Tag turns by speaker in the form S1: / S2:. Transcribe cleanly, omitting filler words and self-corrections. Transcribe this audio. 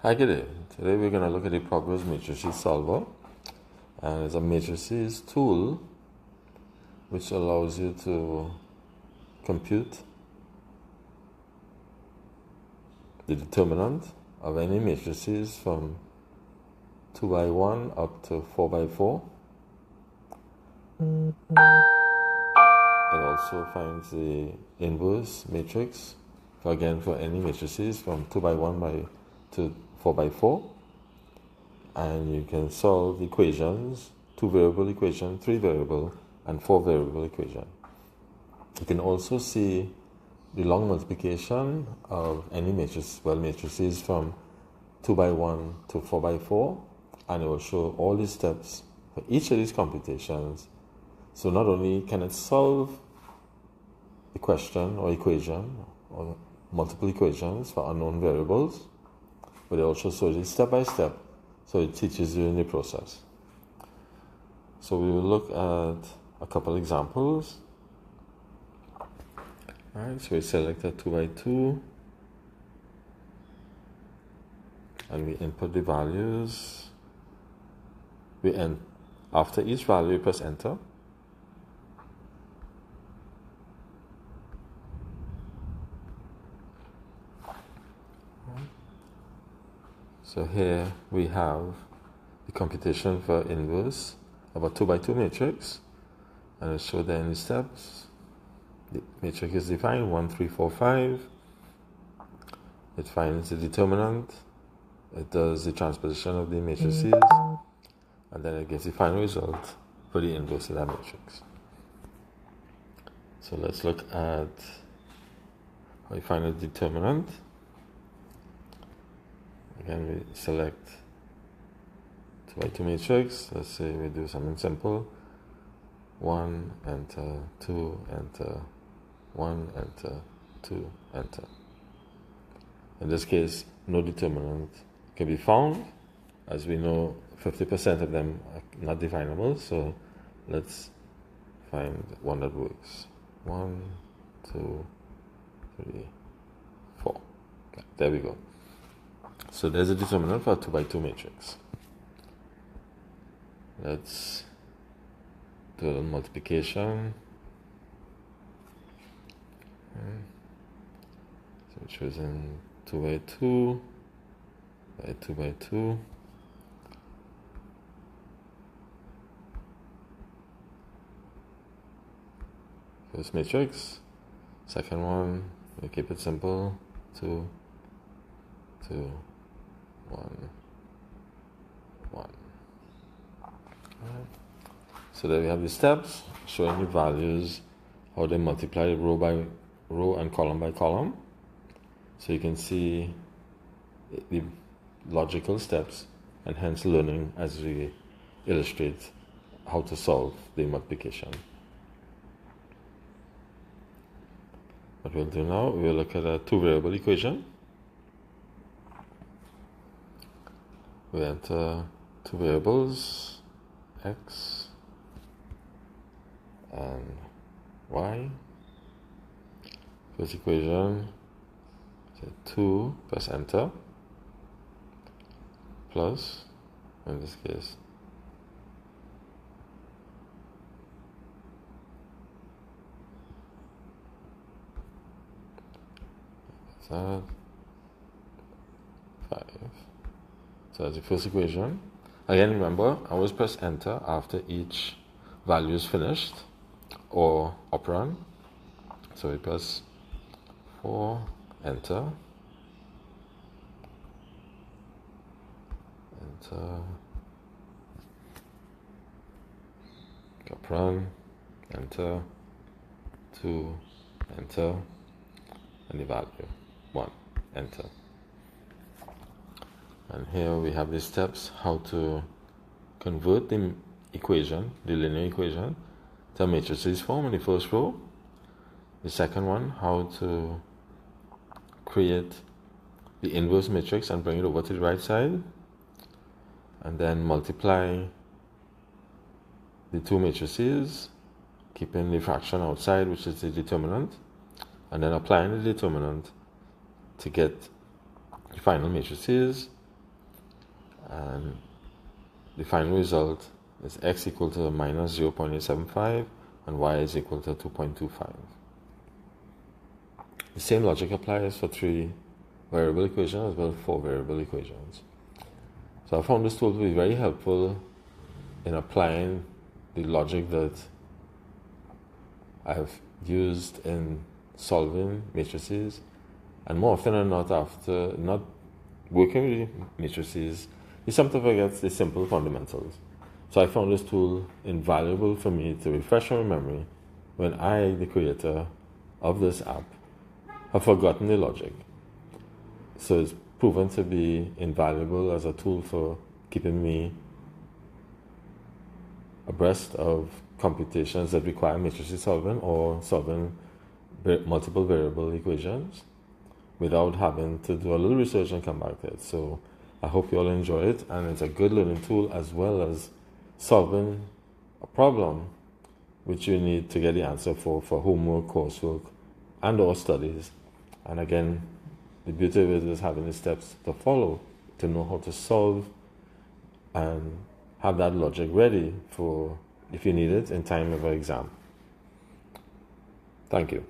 S1: Hi, good day. Today we're going to look at the progress matrices solver, and it's a matrices tool which allows you to compute the determinant of any matrices from 2 by 1 up to 4 by 4. It also finds the inverse matrix for any matrices from 2 by 1 to 4 by 4. And you can solve equations, 2-variable equation, 3-variable, and 4-variable equation. You can also see the long multiplication of any matrices from 2 by 1 to 4 by 4, and it will show all the steps for each of these computations. So not only can it solve the question or equation or multiple equations for unknown variables, but it also shows you step by step, so it teaches you in the process. So we will look at a couple examples. Alright, so we select a 2 by 2 and we input the values. After each value, we press enter. So here we have the computation for inverse of a 2 by 2 matrix, and it shows there in the steps. The matrix is defined 1, 3, 4, 5. It finds the determinant. It does the transposition of the matrices, and then it gives the final result for the inverse of that matrix. So let's look at how you find the determinant. Again, we select 2 by 2 matrix. Let's say we do something simple. 1, enter, 2, enter, 1, enter, 2, enter. In this case, no determinant can be found. As we know, 50% of them are not definable, so let's find one that works. 1, 2, 3, 4. Okay, there we go. So there's a determinant for a 2 by 2 matrix. Let's do a little multiplication. Okay. So we're choosing 2 by 2 by 2 by 2. First matrix. Second one, we keep it simple. 2, 2, 1, 1. Alright. So there we have the steps showing the values, how they multiply row by row and column by column. So you can see the logical steps, and hence learning as we illustrate how to solve the multiplication. What we'll do now, we'll look at a 2-variable equation. We enter 2 variables, x and y. First equation, 2, press enter, plus, in this case, that 5. So that's the first equation. Again, remember, always press enter after each value is finished or operand. So we press 4, enter, enter, operand, enter, 2, enter, and the value 1, enter. And here we have the steps how to convert the equation, the linear equation, to a matrices form in the first row. The second one, how to create the inverse matrix and bring it over to the right side, and then multiply the two matrices, keeping the fraction outside, which is the determinant, and then applying the determinant to get the final matrices, and the final result is x equal to minus 0.875 and y is equal to 2.25. The same logic applies for 3 variable equations as well as 4 variable equations. So I found this tool to be very helpful in applying the logic that I've used in solving matrices, and more often than not, after not working with matrices, you sometimes forget the simple fundamentals. So I found this tool invaluable for me to refresh my memory when I, the creator of this app, have forgotten the logic. So it's proven to be invaluable as a tool for keeping me abreast of computations that require matrices solving or solving multiple variable equations without having to do a little research and come back to it. So I hope you all enjoy it, and it's a good learning tool as well as solving a problem which you need to get the answer for homework, coursework, and or studies. And again, the beauty of it is having the steps to follow to know how to solve and have that logic ready for if you need it in time of an exam. Thank you.